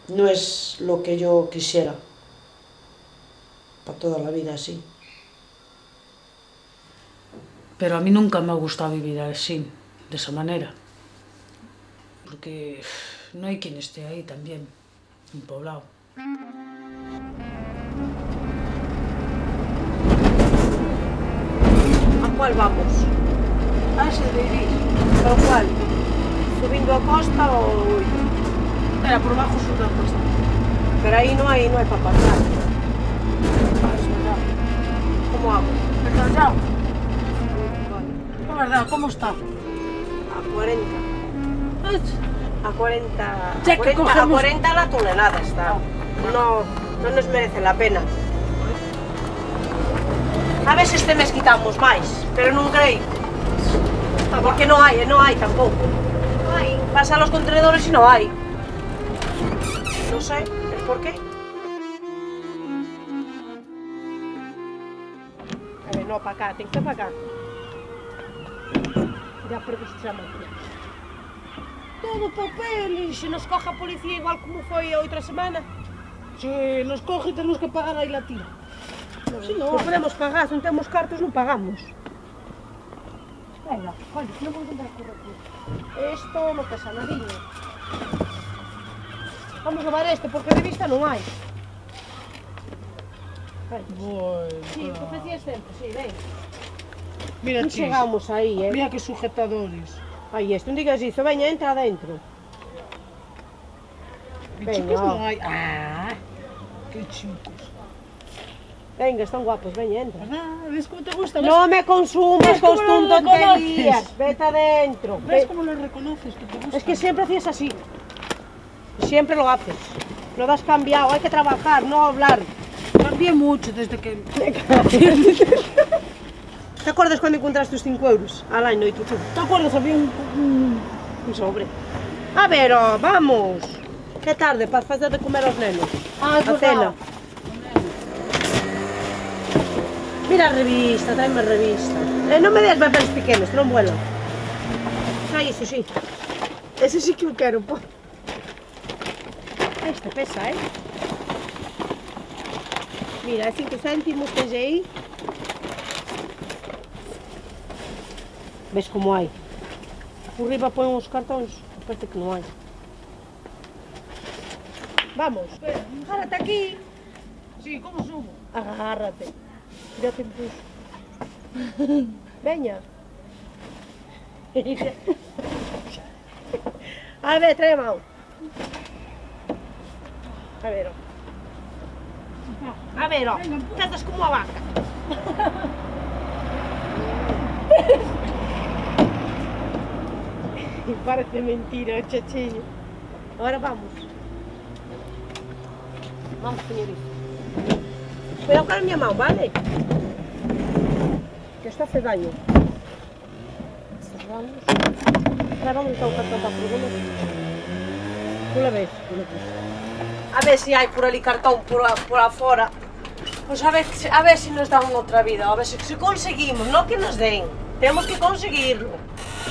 no es lo que yo quisiera para toda la vida así. Pero a mí nunca me ha gustado vivir así, de esa manera. Porque no hay quien esté ahí también, en Poblado. ¿A cuál vamos? A ese de Iris. ¿Pero cuál? ¿Subindo a costa o...? Era por bajo sur da costa. Pero ahí no hay para pasar. ¿Cómo hago? ¿Verdad ya? Vale. La verdad, ¿cómo está? A 40. A 40... Ya a que 40, cogemos- a 40 la tonelada está. No nos merece la pena. A veces este mes quitamos máis, pero non crei. Porque non hai tampouco. Non hai. Vas a los contenedores e non hai. Non sei el por qué. A ver, no, para acá, ten que ser para acá. Ya perdiste a máquina. Todo papel, e se nos coja a policía igual como foi a outra semana. Si nos coge tenemos que pagar ahí la tira. Si non podemos pagar, se non temos cartos non pagamos. Venga, coño, non vou intentar correr aquí. Esto non pesa nadiño. Vamos levar este, porque de vista non hai. Bueno, Sí, o que facías sempre, sí, ven. mira, Non chis. chegamos aí, Mira que sujetadores. Aí, este, non digas iso, veña, entra adentro. Qué Venga, chicos va. no hay. Ah, qué chicos. Venga, están guapos, veña, entra. Ah, ¿ves cómo te gusta? ¿Ves? No me consumas ¿Ves cómo con lo tonterías. reconoces? Vete adentro. ¿Ves cómo lo reconoces? Que te gusta. Es que siempre hacías así. Siempre lo haces. Lo has cambiado, hay que trabajar, no hablar. Cambié mucho desde que... ¿Te acuerdas cuando encontraste tus 5 euros al año y tú? ¿Te acuerdas? Había un sobre. A ver, oh, vamos. Que tarde para facer de comer aos nenos. Ah, es A verdad. cena. Mira a revista, tráeme a revista. Non me des papeles pequenos, non vuelan. Xa iso, sí. Ese sí que o quero, po. Este pesa, Mira, é 5 céntimos, tens aí. Ves como hai? Por riba pon uns cartóns, parece que non hai. Vamos, agárrate aquí. Sí, ¿cómo subo? Agárrate. Ya te empuxo. Veña. A ver, trae a mão. A ver, ó. A ver, ó. Estás como a vaca. Parece mentira, chachillo. Ahora vamos. Vamos, señorita. Cuidado con a miña mão, vale? Que isto hace daño. Vamos. Ahora vamos a buscar cartón para furgones. Tú la ves. A ver si hai por ali cartón por afora. Pues a ver si nos dan outra vida, a ver si conseguimos, no que nos den. Tenemos que conseguirlo.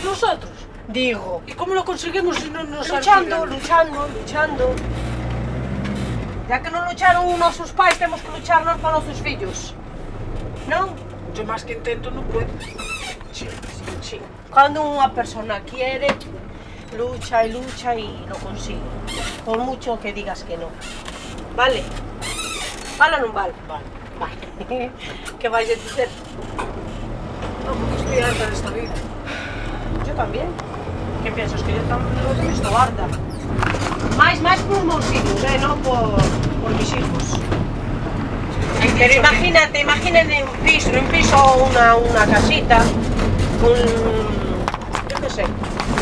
¿Nosotros? Digo. ¿Y cómo lo conseguimos si no nos Luchando, alquilan? luchando. Ya que non lucharon nosos pais, temos que luchar nós para nosos fillos. Non? Yo más que intento no puedo. Sí. Cando unha persona quiere, lucha e lo consigue. Por mucho que digas que non. Vale? Vale ou non vale? Vale. Que vais a dizer? No, porque estoy harta de esta vida. Yo también. ¿Qué piensas? Que yo también estoy harta. Más por meus hijos, no por mis hijos. Pero imagínate en un piso una casita, yo qué sé,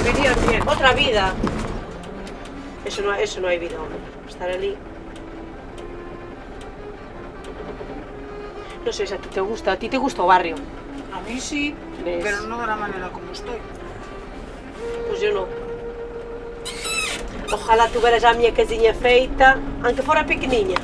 Vivían bien. otra vida. Eso no hay vida, hombre. Estar allí. No sé si a ti te gusta o barrio. A mí sí, ¿Ves? pero no de la manera como estoy. Pues yo no. Ojalá tuvieras ya mi casinha feita, aunque fuera pequeniña.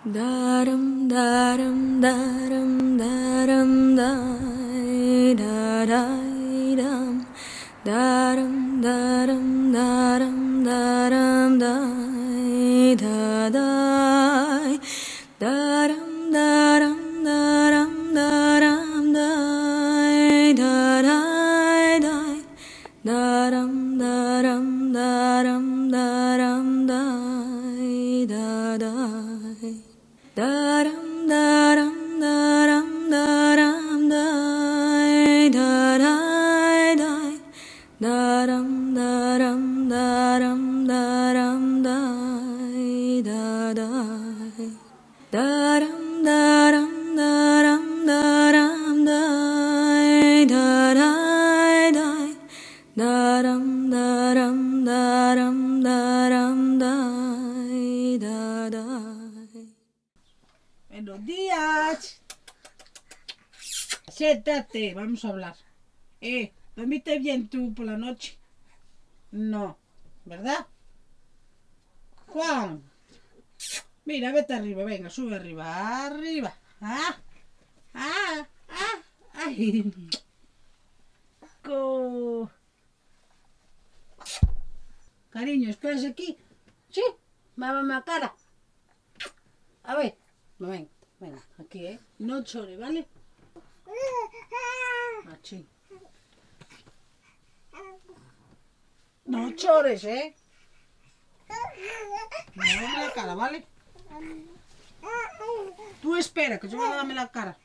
Daram daram daram daram dai da dai dam daram daram daram daram dai da dai daram daram daram daram dai da dai dai daram daram daram daram dai da dai daram daram daram daram dai da dai dai daram daram daram daram dai da dai daram daram daram daram dai da dai dai daram daram daram daram dai da dai. Buenos días. Siéntate, vamos a hablar. ¿Dormiste bien tú por la noche? No, ¿verdad? Juan, mira, vete arriba, venga, sube arriba, arriba. Ay. Cariño, ¿esperas aquí? Sí, mámame la cara. A ver, venga, aquí, No chore, ¿vale? Así. No chores, Mámame la cara, ¿vale? Tú espera, que yo voy a darme la cara.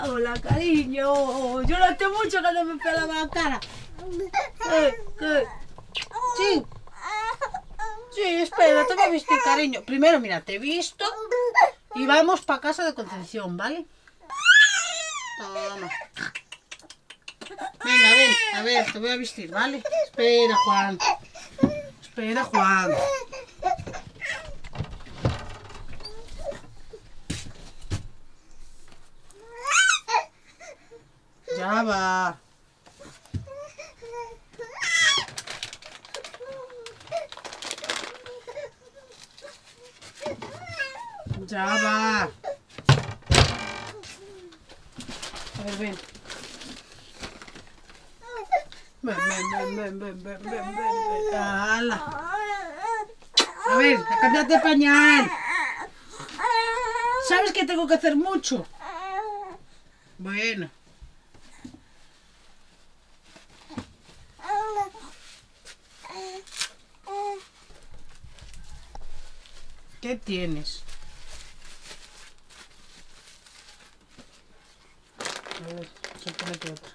Hola, cariño. Yo noté mucho cuando me pelaba la cara. ¿Qué? Sí. Sí, espera, te voy a vestir, cariño. Primero, mira, te he visto y vamos para casa de Concepción, ¿vale? Toma. Venga, ven, a ver, te voy a vestir, ¿vale? Espera, Juan. Espera, Juan. Ya va. Ya va. A ver, ven. Ven. ¡Hala! A ver, cámbiate de pañal. ¿Sabes que tengo que hacer mucho? Bueno. ¿Qué tienes? A ver, ponete otra.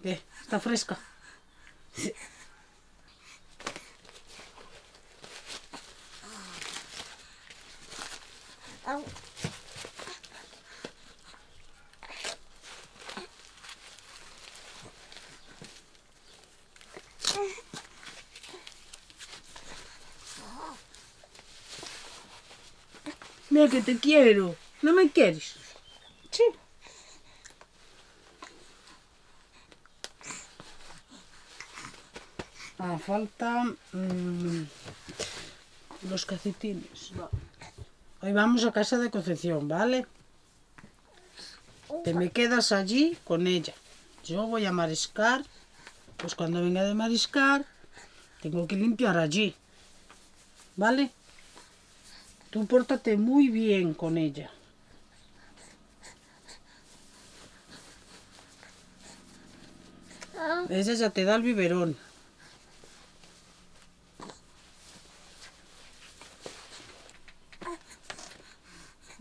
¿Qué? ¿Está fresca? Sí. Mira que te quiero. ¿No me quieres? Sí. Faltan los calcetines. Hoy vamos a casa de Concepción, ¿vale? Te me quedas allí con ella. Yo voy a mariscar. Pues cuando venga de mariscar, tengo que limpiar allí. ¿Vale? Tú pórtate muy bien con ella. Ella ya te da el biberón.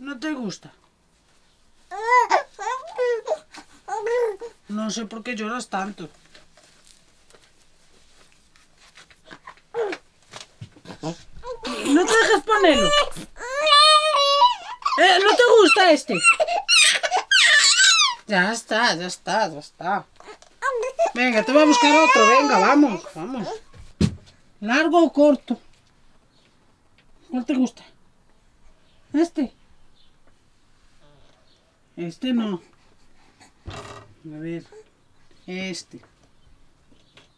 ¿No te gusta? No sé por qué lloras tanto. ¿No te dejas ponerlo? ¿No te gusta este? Ya está, ya está, ya está. Venga, te voy a buscar otro. Venga, vamos, vamos. ¿Largo o corto? ¿Cuál te gusta? ¿Este? Este no. A ver. Este.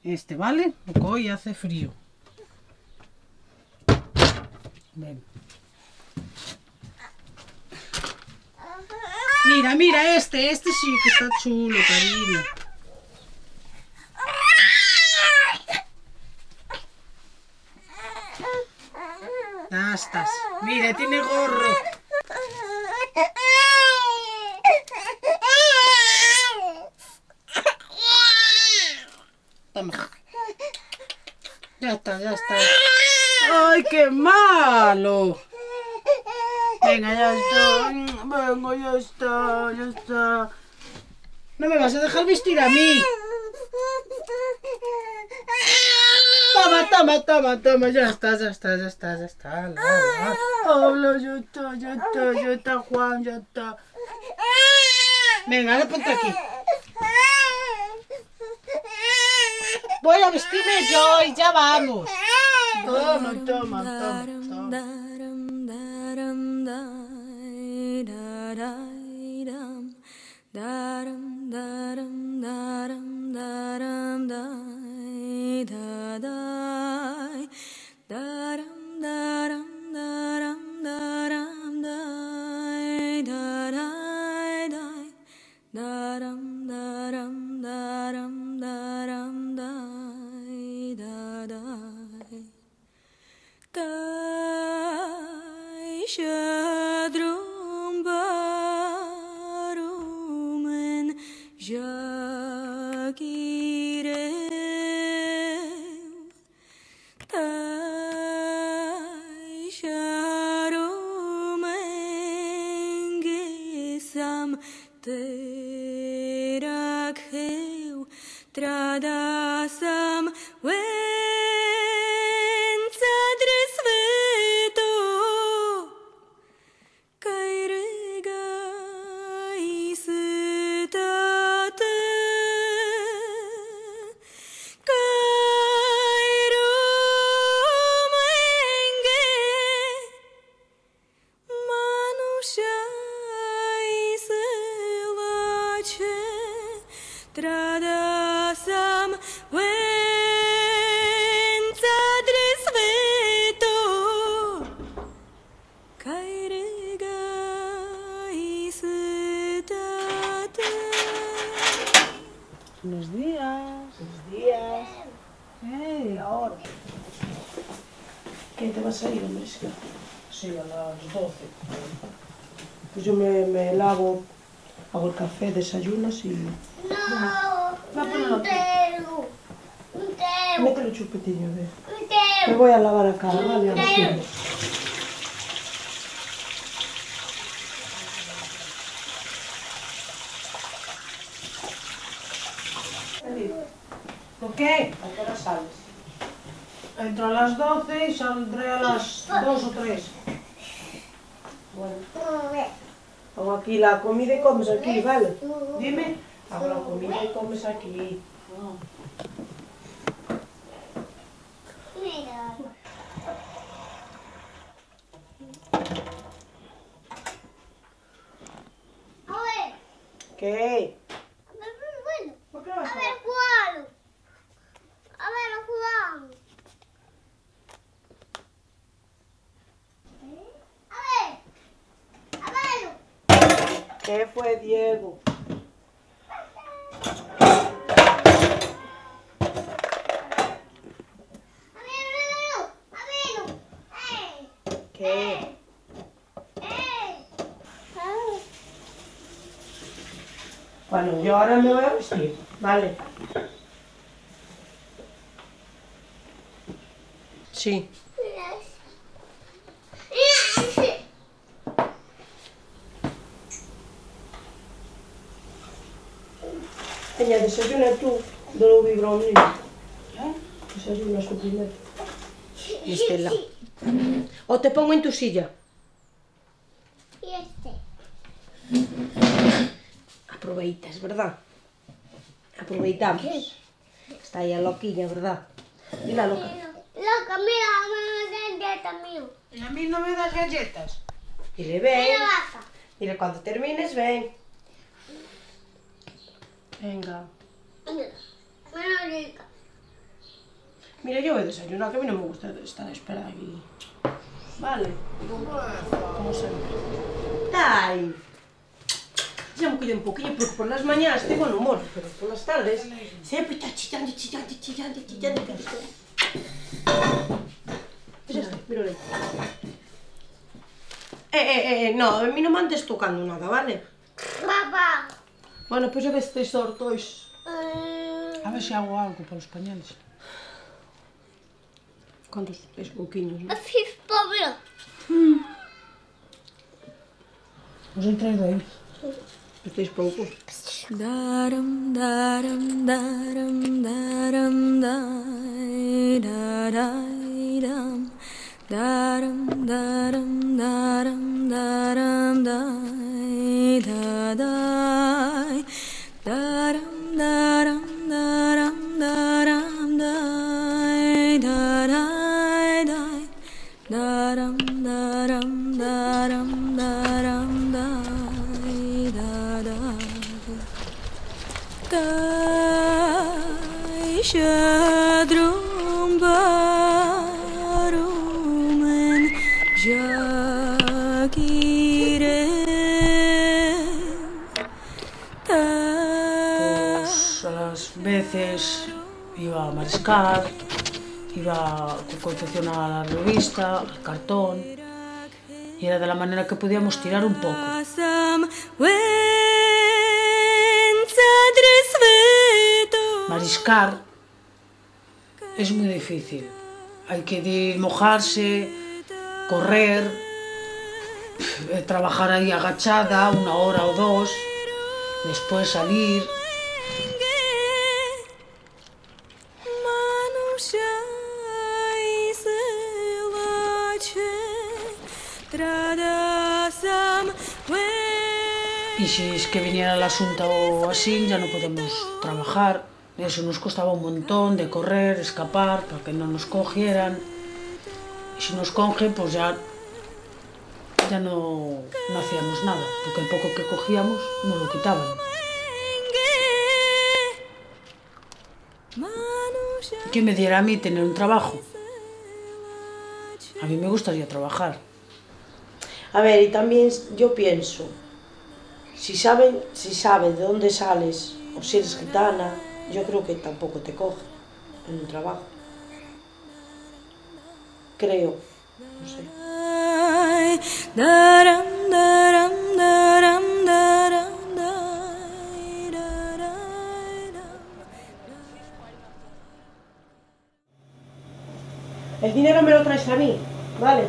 Este, ¿vale? Porque hoy hace frío. Ven. Mira, mira, este sí que está chulo, cariño. Ya estás. Mira, tiene gorro. Toma. Ya está, ya está. ¡Ay, qué malo! Venga, ya está. Venga, ya está, ya está. No me vas a dejar vestir a mí. Toma, toma, toma, toma. Ya está, ya está, ya está, ya está. Hola, ya está, ya está, ya está, Juan, ya está. Venga, ahora ponte aquí. Voy a vestirme yo y ya vamos. Toma, toma, toma, toma. Tradasam Buenos días. Buenos días. Hey. Ahora. ¿Qué te vas a ir, hombre? Sí, a las 12. Pues yo me lavo, hago el café, desayunas y... Métele el chupetillo, a ver. Me voy a lavar la cara, vale, ahora sí. ¿Por qué? ¿A qué hora sales? Entro a las 12 y saldré a las 2 o 3. Bueno. Hago aquí la comida y comes aquí, ¿vale? Dime. Hago la comida y comes aquí. ¿Qué? ¿Por qué vas a ver? ¿Qué fue, Diego? ¿Qué? Bueno, yo ahora me voy a vestir, ¿vale? Sí. Veña, desayuna tú, dolo vibra un niño. Desayuna su primero. Estela. O te pongo en tu silla. Y este. Aproveitas, ¿verdad? Aproveitamos. Está ahí a loquilla, ¿verdad? Mira, loca. Loca, mira, me galleta mío. E a mí non me das galletas. Dile, ven. Mira, vaca. Dile, cuando termines, ven. Venga. Mira, rica. Mira, yo voy a desayunar, que a mí no me gusta estar a esperar aquí. Vale. Como siempre. ¡Ay! Ya me cuido un poquillo porque por las mañanas tengo buen humor, pero por las tardes siempre está chillando. Mírale. No, a mí no me andes tocando nada, ¿vale? Papá. Bueno, pues ya que estáis sortos. A ver si hago algo para los pañales. ¿Cuántos? 6 poquillos, ¿no? Así es, Pablo. Os he traído ahí. Estáis pouco. Daram daram daram daram dai dai dam daram daram daram daram dai da dai daram daram daram daram dai da dai dai daram daram daram daram dai da dai Dai shadrum barumen jagire Pues a las veces iba a mariscar, iba a confeccionar la revista, el cartón, y era de la manera que podíamos tirar un poco. Mariscar es muy difícil. Hay que ir, mojarse, correr, trabajar ahí agachada 1 hora o 2, después salir. Y si es que viniera el asunto o así, ya no podemos trabajar. Eso nos costaba un montón de correr, escapar, para que no nos cogieran. Y si nos cogen, pues ya no hacíamos nada, porque el poco que cogíamos nos lo quitaban. ¿Qué me diera a mí tener un trabajo? A mí me gustaría trabajar. A ver, y también yo pienso, si sabe de dónde sales, o si eres gitana, yo creo que tampoco te coge en un trabajo. Creo, no sé. El dinero me lo traes a mí, ¿vale?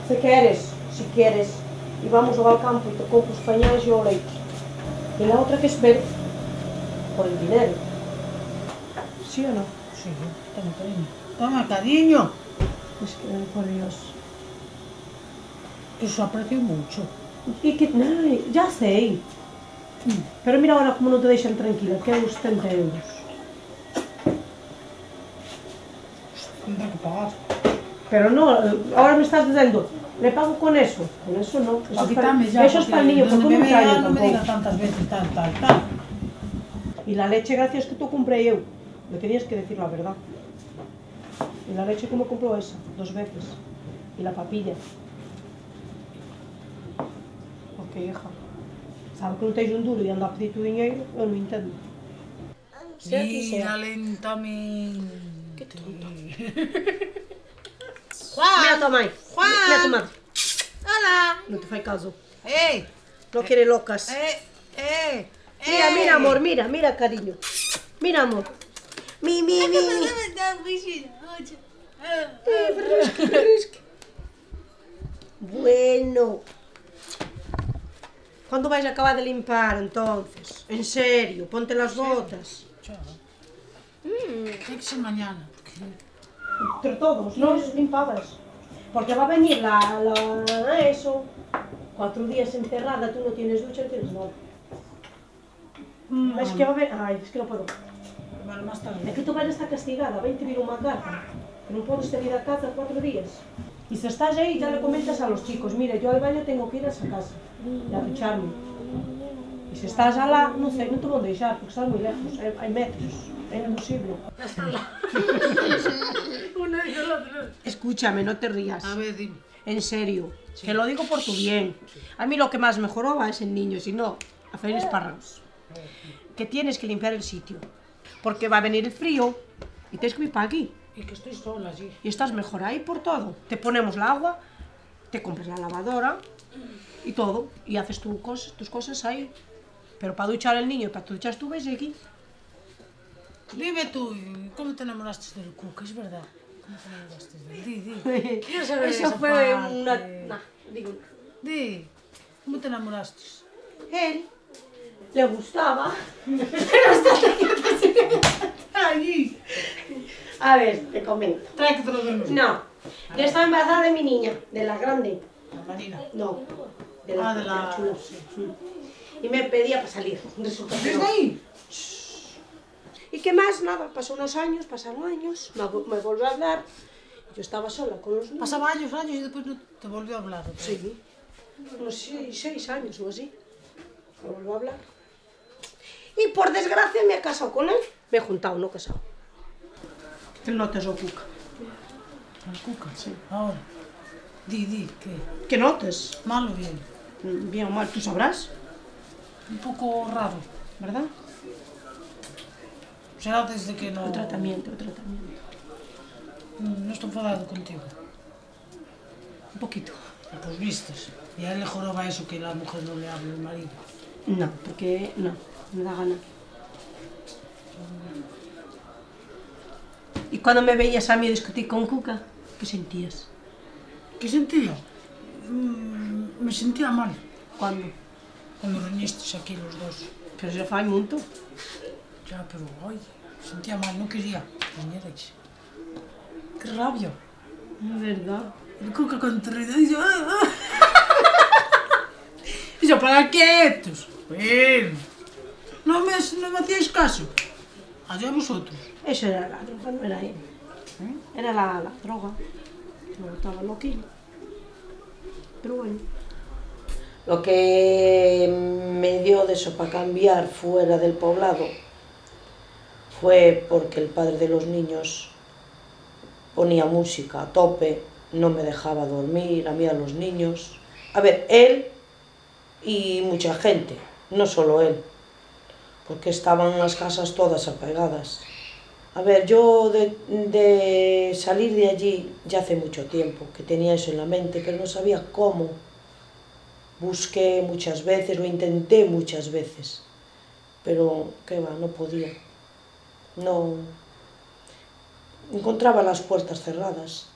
Sé que eres, si quieres, y vamos al campo y te compro los pañales y yo leite. Y la otra que es ver por el dinero. ¿Sí o no? Sí, toma cariño. Toma cariño. Es que, por Dios. Eso aprecio mucho. Y que, no, ya sé. Pero mira ahora cómo no te dejan tranquila, que hago 70 euros. Tendré que pagar. Pero no, ahora me estás diciendo, le pago con eso. Con eso no. Eso es para el niño, porque no trae no me digas tantas veces tal. Y la leche, gracias que tú compré yo. Me tenías que decir la verdad. Y la leche, ¿cómo compró esa? 2 veces. Y la papilla. Ok, hija. Sabe que non tens un duro e anda a pedir tu dinheiro? Eu non entendo. Mira lentamente. Que tonto. Juan. Mira a tua mãe. Juan. Mira a tua madre. Hola. Non te fai caso. No quiere locas. Mira, mira, amor, mira, cariño. Mira, amor. Mi. Bueno. ¿Cuándo vais a acabar de limpar, entonces? En serio, ponte las botas. Tiene que ser mañana. Entre todos, ¿no? Limpabas. Porque va a venir eso. 4 días encerrada, tú no tienes ducha, no tienes nada. Es que va a venir... Ay, es que no puedo. Vale, más tarde. É que tu vais estar castigada, vai te vir unha carta, que non podes ter ir a casa 4 días. Y si estás ahí, ya le comentas a los chicos, mira, yo al baño tengo que ir a esa casa, y a ducharme. Y si estás alá, non sei, non te vou deixar, porque estás moi lejos, hai metros, é imposible. Escúchame, no te rías. A ver, dime. En serio, te lo digo por tu bien. A mí lo que más me joroba es el niño, si no, hacer espárragos. Que tienes que limpiar el sitio. Porque va a venir el frío y tienes que ir para aquí. Y que estoy sola allí. Y estás mejor ahí por todo. Te ponemos el agua, te compras la lavadora y todo. Y haces tus cosas ahí. Pero para duchar al niño, para duchar tú, ves aquí. Dime tú, ¿cómo te enamoraste del Cuca? Es verdad. ¿Cómo te enamoraste de él? Di. Quiero saber Eso esa fue parte. una... Nah, digo... Di, ¿cómo te enamoraste? Él le gustaba... Allí. A ver, te comento. Trae que te lo vemos. No, yo estaba embarazada de mi niña, de la grande. La Marina. No, de la, de la chula. Y me pedía para salir. Resulta que ¿Desde no. ahí? ¿Y qué más? Nada, pasaron años, me volvió a hablar. Yo estaba sola con los niños. Pasaba años y después no te volvió a hablar. ¿Otra vez? Sí, unos 6 años o así. Me volvió a hablar. Y por desgracia me he casado con él. Me he juntado, no casado. ¿Qué notas o Cuca? ¿El Cuca? Sí. Ahora. Di, ¿qué? ¿Qué notas? ¿Mal o bien? Bien o mal, tú sabrás, Un poco raro. ¿verdad? Será desde que no... El tratamiento. No estoy enfadado contigo. Un poquito. Pues vistes. Y a él le joroba eso que la mujer no le hable al marido. No, porque no, me da gana. ¿Y cuando me veías a mí discutir con Cuca, qué sentías? ¿Qué sentía? Me sentía mal. ¿Cuándo? Cuando reñisteis aquí los dos. Pero ya fue mucho. Ya, pero ay, sentía mal, no quería. Reñerais. ¡Qué rabia! Es verdad. El Cuca con terreno y yo... Y yo, ¿para quietos? Bien. No me hacíais caso. Allá vosotros. Eso era la droga, no era él. Era la droga. No estaba loquillo. Pero bueno. Lo que me dio de eso para cambiar fuera del poblado fue porque el padre de los niños ponía música a tope, no me dejaba dormir, a mí a los niños. A ver, él y mucha gente, no solo él, porque estaban las casas todas apegadas. A ver, yo de salir de allí ya hace mucho tiempo que tenía eso en la mente, pero no sabía cómo. Busqué muchas veces, lo intenté muchas veces, pero qué va, no podía. No encontraba las puertas cerradas.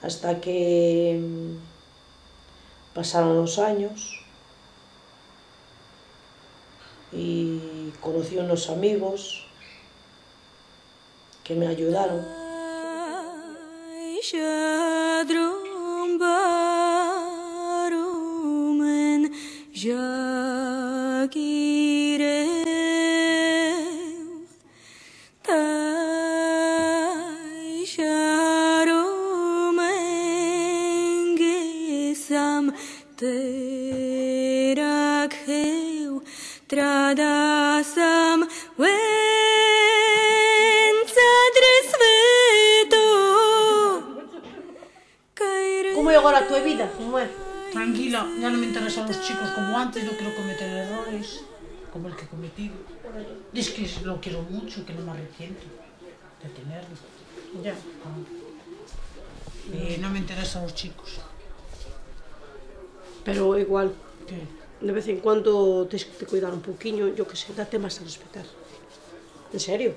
Hasta que pasaron los años y conocí unos amigos que me ayudaron. ¿Cómo es ahora tu vida? ¿Cómo es? Tranquila, ya no me interesan los chicos como antes, no quiero cometer errores como el que he cometido. Es que lo quiero mucho, que no me arrepiento de tenerlo. Ya. No me interesan los chicos. Pero igual, ¿Qué? de vez en cuando tienes que cuidar un poquillo, yo qué sé, date más a respetar. ¿En serio?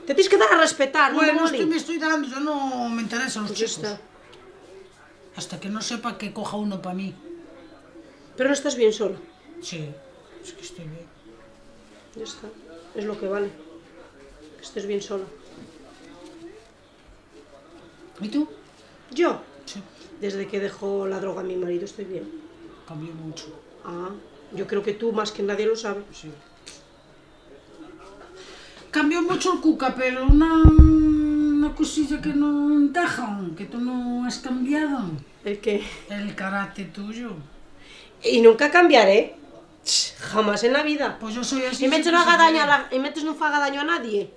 Te tienes que dar a respetar, Bueno, no me me estoy dando, yo no me interesan los Pues ya chicos. está. Hasta que no sepa que coja uno para mí. Pero no estás bien sola. Sí, es que estoy bien. Ya está. Es lo que vale. Que estés bien sola. ¿Y tú? Yo, Sí, desde que dejó la droga a mi marido, estoy bien. cambió mucho. Ah, yo creo que tú más que nadie lo sabe. Sí. Cambió mucho el Cuca, pero una cosilla que no encaja, que tú no has cambiado. ¿El qué? El carácter tuyo. Y nunca cambiaré. Jamás en la vida. Pues yo soy así. Y mentre no haga daño y mentre no haga daño a nadie,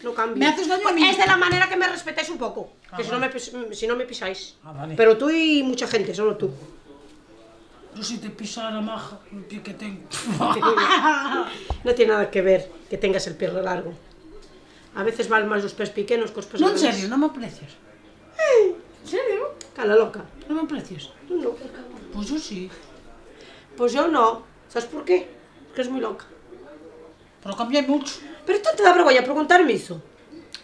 no cambio. ¿Me haces daño a Pues mí? es de la manera que me respetáis un poco. Ah, Que si, vale. si no me pisáis. Ah, vale. Pero tú y mucha gente, solo tú. Yo si te pisara maja, el pie que tengo. No tiene nada que ver que tengas el pie largo. A veces valen más los pies pequeños que los pies No, en grandes. serio, no me aprecias. ¿En serio? Cala loca. ¿No me aprecias? Tú no. Pues yo sí. Pues yo no. ¿Sabes por qué? Porque es muy loca. Pero cambié mucho. Pero tú te da vergüenza preguntarme eso.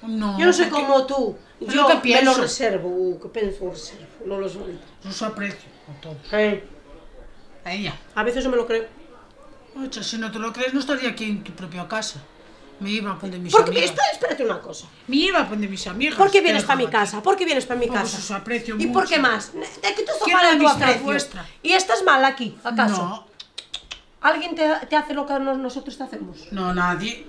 No. Yo no soy porque como tú. Pero Yo ¿qué me lo pienso? reservo. ¿Qué pienso? Reservo. No lo suelto. Yo os aprecio a todos. A ella. A veces no me lo creo. Oye, si no te lo crees, no estaría aquí en tu propia casa. Me iba a poner mis Porque, amigas. espérate una cosa. Me iba a poner mis amigas. ¿Por qué vienes Pero para mi aquí. casa? ¿Por qué vienes para mi Pues casa? os aprecio ¿Y mucho. por qué más? De que tú Quiero sofá de tu amistad aprecio. vuestra. ¿Y estás mal aquí, acaso? No, ¿Alguien te hace lo que nosotros te hacemos? no nadie.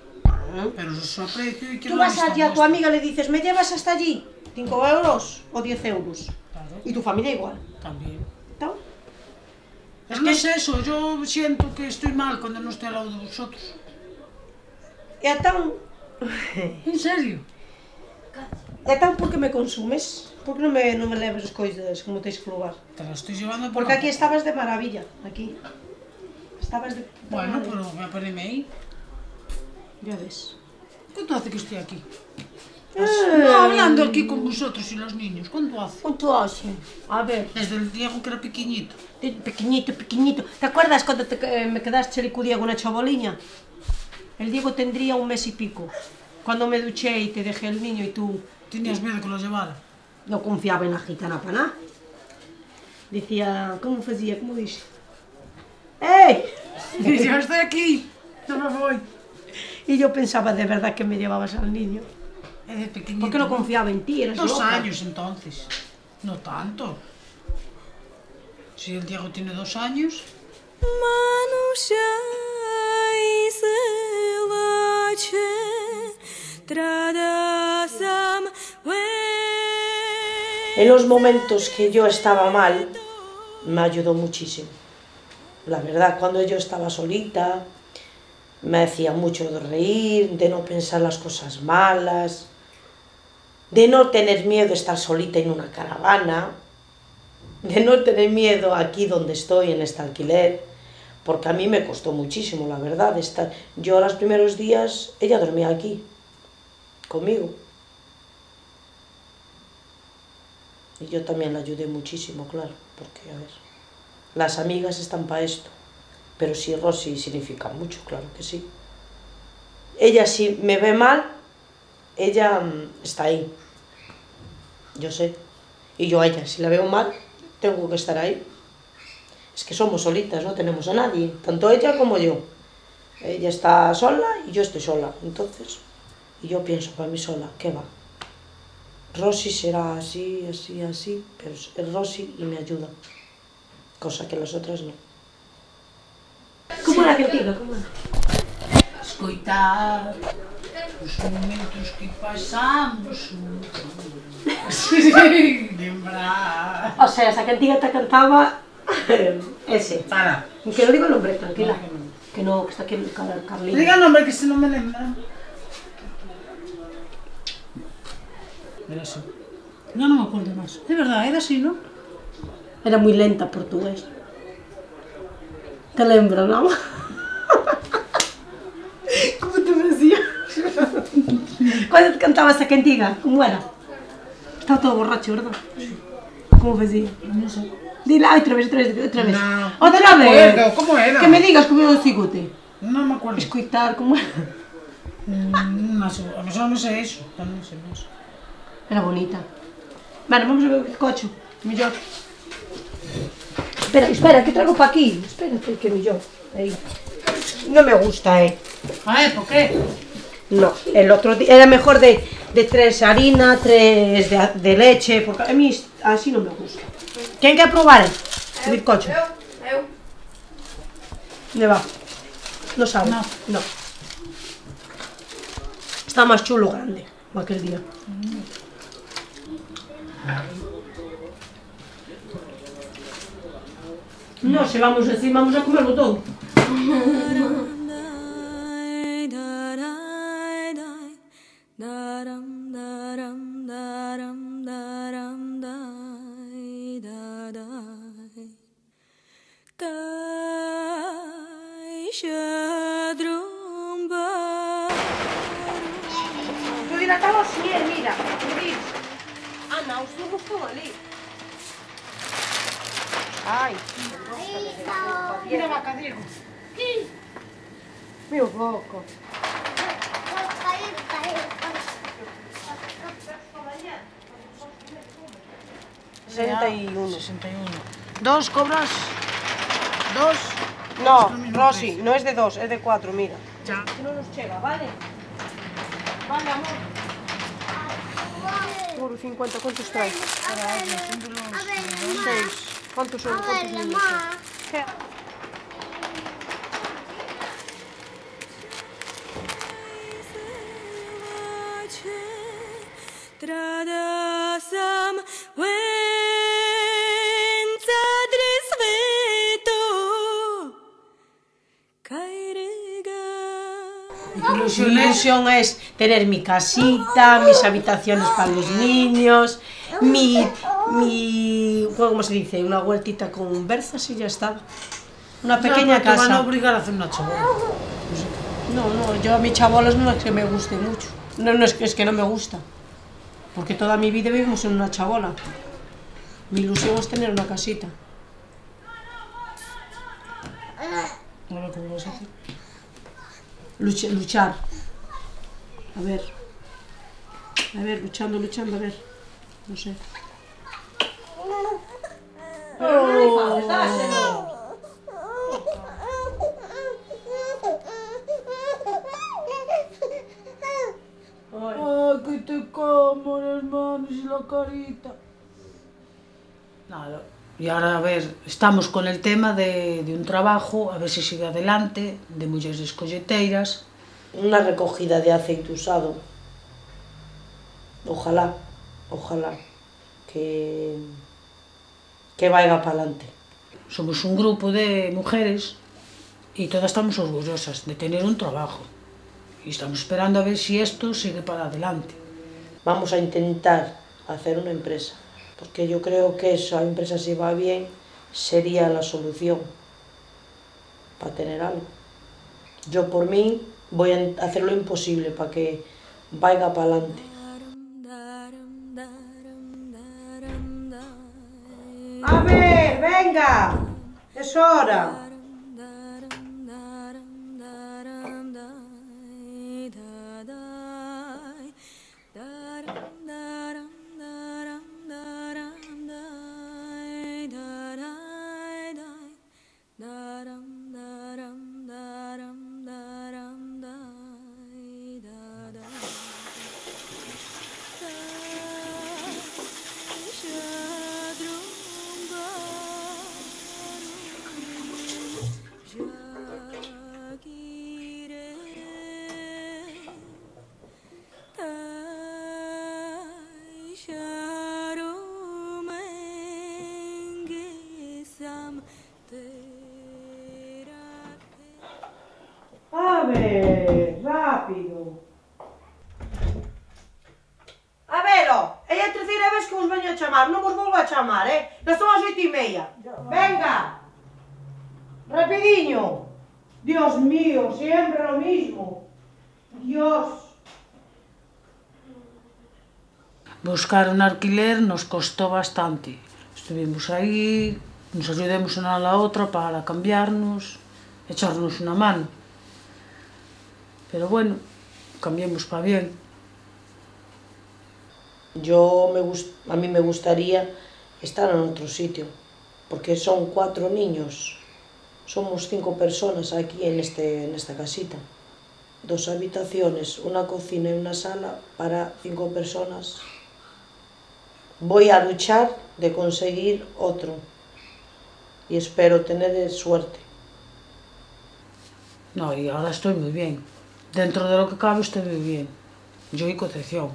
Pero os aprecio y quiero Tú vas amistad allí a tu vuestra. amiga y le dices, ¿me llevas hasta allí? ¿5 euros o 10 euros? Claro, Y tu familia igual. también. ¿No? Es que es eso, yo siento que estoy mal cuando no estoy al lado de vosotros. ¿Y atán? En serio. E atán por que me consumes? Por que non me leves as coisas como tens que levar? Te la estoy llevando por Porque aquí estabas de maravilla, aquí. Estabas de... Bueno, pero voy a ponerme ahí. Ya ves. ¿Cuánto hace que estoy aquí? Ah. No, hablando aquí con vosotros y los niños. ¿Cuánto hace? ¿Cuánto hace? A ver, Desde el Diego que era pequeñito. pequeñito, pequeñito. ¿Te acuerdas cuando me quedaste ali con Diego na chavoliña? El Diego tendría 1 mes y pico. Cuando me duché y te dejé el niño y tú ¿Tenías miedo que lo llevara? no confiaba en la gitana para nada. Decía, ¿cómo facía? ¿Cómo dice? ¡Ey! Yo estoy aquí, no me voy. Y yo pensaba de verdad que me llevabas al niño. Es de pequeñito. Porque no confiaba en ti, eras 2 loca. años entonces. No tanto. Si el Diego tiene 2 años. Manusha iselache tradasam En los momentos que yo estaba mal, me ayudó muchísimo. La verdad, cuando yo estaba solita, me hacía mucho de reír, de no pensar las cosas malas, de no tener miedo de estar solita en una caravana, de no tener miedo aquí donde estoy, en este alquiler, porque a mí me costó muchísimo, la verdad, estar. Yo los primeros días, ella dormía aquí, conmigo. Y yo también la ayudé muchísimo, claro, porque, a ver, las amigas están para esto, pero sí, Rosy significa mucho, claro que sí. Ella, si me ve mal, ella está ahí, yo sé. Y yo a ella, si la veo mal, tengo que estar ahí. Es que somos solitas, no tenemos a nadie, tanto ella como yo. Ella está sola y yo estoy sola, entonces, y yo pienso para mí sola, ¿qué va? Rosy será así, así, así, pero es Rosy y me ayuda, cosa que las otras no. ¿Cómo era que diga? ¿Cómo era? Escoitar os momentos que pasamos juntos. Lembrar. O sea, esa cantiga te cantaba ese. Para. Que no digo el nombre, tranquila. No, que no. Que no, que está aquí el Carlín. Diga el nombre que si no me lembra. Era así. No, no me acuerdo más. De verdad, era así, ¿no? Era muy lenta portugués. Te lembro, ¿no? ¿Cómo te decía? Cuando te cantaba esa cantiga, ¿cómo era? Estaba todo borracho, ¿verdad? ¿Cómo decía? No sé. Dile, otra vez, otra vez, otra vez. No, ¡Otra no me vez! acuerdo, ¿cómo era? Que me digas como yo sigote. No me acuerdo. Escuitar, ¿cómo era? No sé, a mí solo me sé eso. No sé más. Era bonita. Bueno, vamos a ver el bizcocho. Mellor. Espera, que traigo para aquí. Espérate, que millón. Ahí. No me gusta, ¿Por qué? No, el otro día era mejor de 3 harina, 3 de leche, porque a mí así no me gusta. ¿Quién quer probar? El bizcocho. Eu. ¿Dónde va? No sabe. No. Está más chulo grande, como aquel día. No, se vamos encima, vamos a comerlo todo. Tú dilatalo así, mira. Ana, os zurros estão ali. Ai. Mira, vaca, Diego. Meu boco. 61. 61. ¿Dos cobras? ¿Dos? No, Rosy, no es de 2, es de 4, mira. Ya. Que no nos llega, ¿vale? Vale, amor. Por 50, ¿cuántos trae? 6. ¿Cuántos son? ¿Cuántos niños son? ¿Qué? Tradasam venza drisveto cairega. Mi ilusión es tener mi casita, mis habitaciones para los niños, ¿cómo se dice? Una huertita con berzas y ya está. Una pequeña Te van a casa. obligar a hacer una chabola. No, yo a mis chabolas no es que me guste mucho. No, es que no me gusta. Porque toda mi vida vivimos en una chabola. Mi ilusión es tener una casita. A ver cómo vas a hacer. Luchar. A ver, luchando, a ver. No sé. Pero no le faltes, dáselo. Ay, que te como las manos y la carita. Nada. Y ahora, a ver, estamos con el tema de un trabajo, a ver si sigue adelante, de mulleres colleteiras. Una recogida de aceite usado. Ojalá que vaya para adelante. Somos un grupo de mujeres y todas estamos orgullosas de tener un trabajo. Y estamos esperando a ver si esto sigue para adelante. Vamos a intentar hacer una empresa, porque yo creo que esa empresa, si va bien, sería la solución para tener algo. Yo por mí voy a hacer lo imposible para que vaya para adelante. A ver, venga, es hora. A ver, rápido. A ver, é a terceira vez que vos veño a chamar, non vos volvo a chamar, Non son as 8:30. Venga, rapidiño. Dios mío, siempre lo mismo. Dios. Buscar un alquiler nos costó bastante. Estuvimos ahí, nos ayudemos una a la otra para cambiarnos, echarnos una mano. Pero bueno, cambiemos para bien. A mí me gustaría estar en otro sitio, porque son 4 niños. Somos 5 personas aquí en esta casita. 2 habitaciones, una cocina y una sala para 5 personas. Voy a luchar de conseguir otro y espero tener suerte. No, y ahora estoy muy bien. Dentro de lo que cabe estoy muy bien. Yo y Concepción.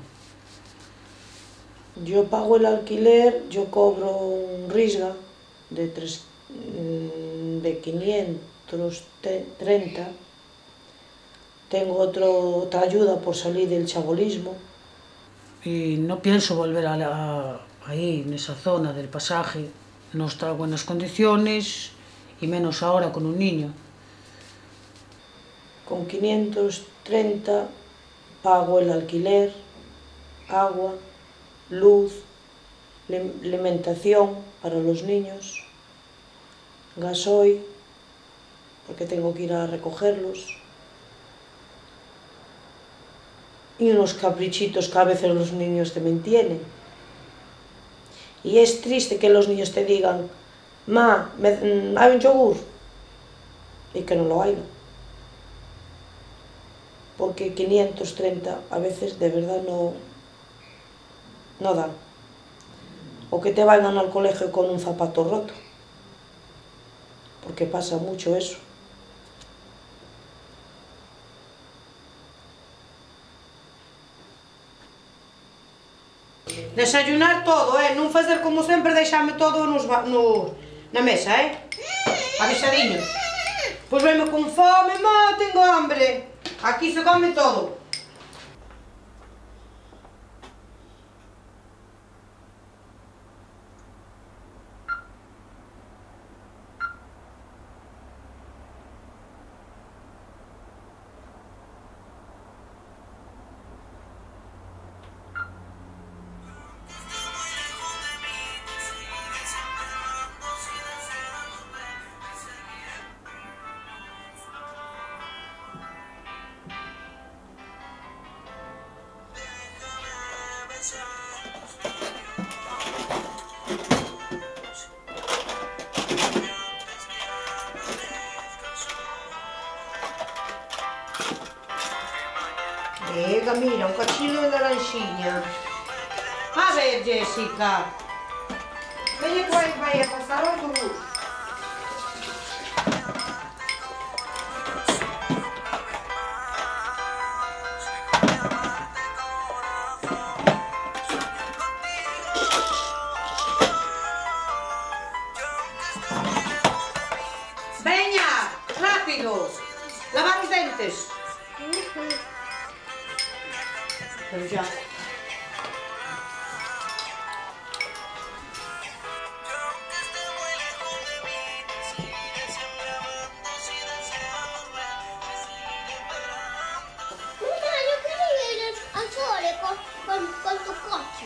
Yo pago el alquiler, yo cobro un risga de 530. Tengo otra ayuda por salir del chabolismo. Y no pienso volver ahí, en esa zona del pasaje. No está en buenas condiciones, y menos ahora con un niño. Con 530 pago el alquiler, agua, luz, alimentación para los niños, gasoil, porque tengo que ir a recogerlos, y unos caprichitos que a veces los niños también tienen. Y es triste que los niños te digan, ma, ¿hay un yogur? Y que no lo haya. Porque 530 a veces de verdad no dan. O que te vayan al colegio con un zapato roto. Porque pasa mucho eso. Desayunar todo, non facer como sempre, deixarme todo na mesa, avisadinho. Pois venme con fome, ma, tengo hambre. Aquí se come todo. Venga, mira, un cachillo de naranxiña. A ver, Jessica. Veña que vai a pasar o autobús. Veña, rápido. Lavar os dentes. Pero ya. Mira, yo quería ir al Sole con tu coche.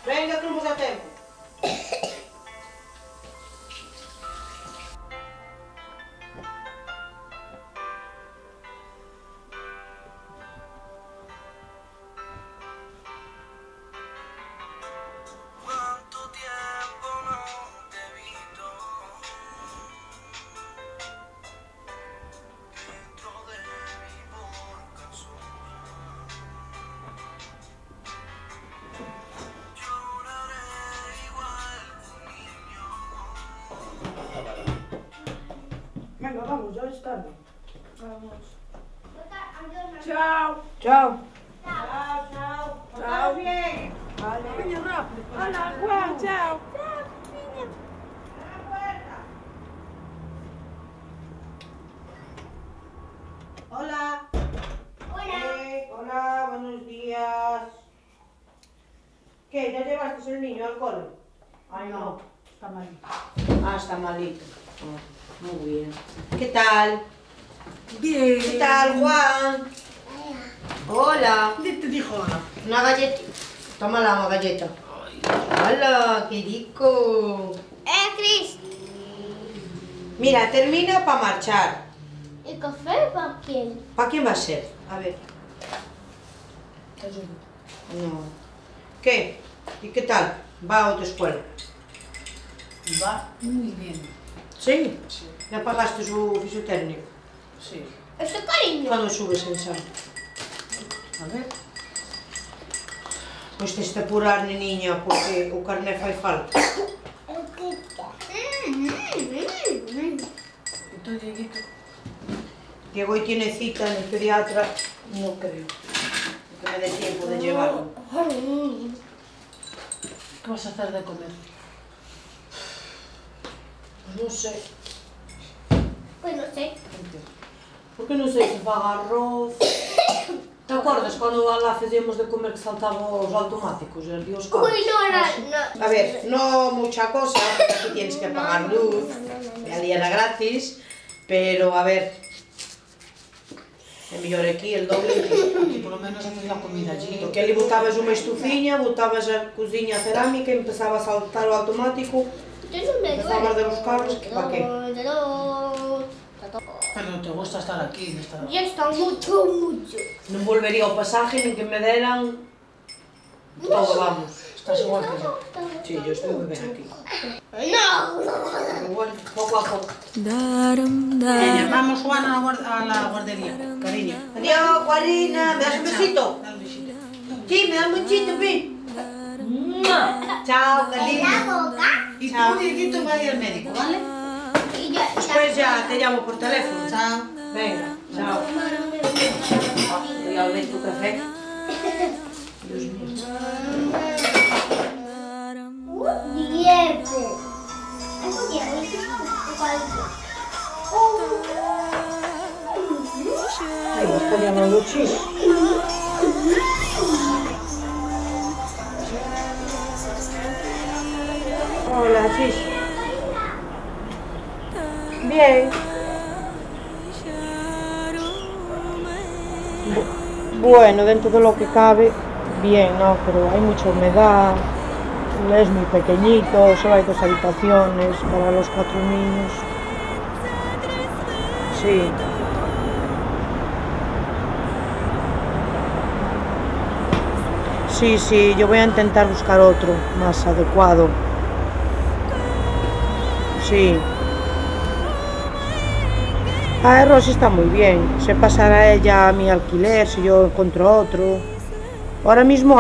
Venga, que non vos dá tempo. Venga, vamos, ya es tarde. Vamos. Chao. Chao. Chao. Chao. Chao. Bien. Vale. Venga rápido. Hola, Juan, chao. Hola. Hola. Hola, buenos días. ¿Qué? ¿Ya llevaste el niño al cole? Ay, no. Está malito. Ah, está malito. Muy bien. ¿Qué tal? Bien. ¿Qué tal, Juan? Hola. ¿Qué te dijo ahora? Una galleta. Tómala, una galleta. ¡Hola! ¡Qué rico! Cris. Mira, termina para marchar. ¿Y café para quién? ¿Para quién va a ser? A ver. No. ¿Qué? ¿Y qué tal? ¿Va a otra escuela? Y va muy bien. Sí? Ya pagaste su fisiotécnico? Sí. Eso cariño. Cando subes en San? A ver. Pois tes de apurar, neniña, porque o carné fai falta. Entonces, Dieguito, Diego hoy tiene cita en el pediatra, no creo que me dé tiempo de llevarlo. ¿qué vas a hacer de comer? Pues non sei. Pues no sé. Porque non sei se faga arroz. Te acordas cando lá facíamos de comer que saltaban os automáticos, e os cabos? Uy, no. A ver, no mucha cosa, porque aquí tienes que pagar luz, e ali era gratis, pero a ver, é mellor aquí el doble aquí. Aquí por lo menos haces la comida allí. Porque ali botabas unha estufiña, botabas a coziña cerámica e empezaba a saltar o automático, empezabas de los carros, que pa qué? Pero te gusta estar aquí, estar... Ya está mucho. Non volvería ao pasaje nin que me deran todo, vamos. Estás igual que yo. Sí, yo estoy muy bien aquí. No. Pero bueno, poco a poco. Venga, vamos Juana a la guardería, cariño. Adiós, Juanina, ¿me das un besito? Dale un besito. Sí, me das un besito, Pi. Chao, cariño. Y tú, Dieguito, va a ir al médico, ¿vale? Después ya te llamo por teléfono. Chao. Venga, chao. Voy a beber tu café. Dios mío. Ay, me está llamando Chis. Hola, Chis. Bien. Bueno, dentro de lo que cabe, bien, ¿no? Pero hay mucha humedad, es muy pequeñito, solo hay 2 habitaciones para los 4 niños. Sí. Sí, yo voy a intentar buscar otro más adecuado. Sí. Rosy está muy bien, se pasará ella a mi alquiler si yo encuentro otro. Ahora mismo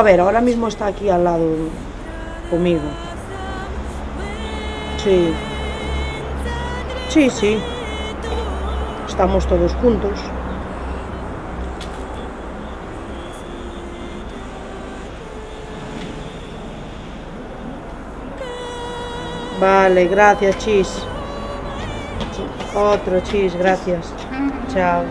está aquí al lado conmigo. Sí. Sí. Estamos todos juntos. Vale, gracias, Chis. Otro Chis, gracias. Chao.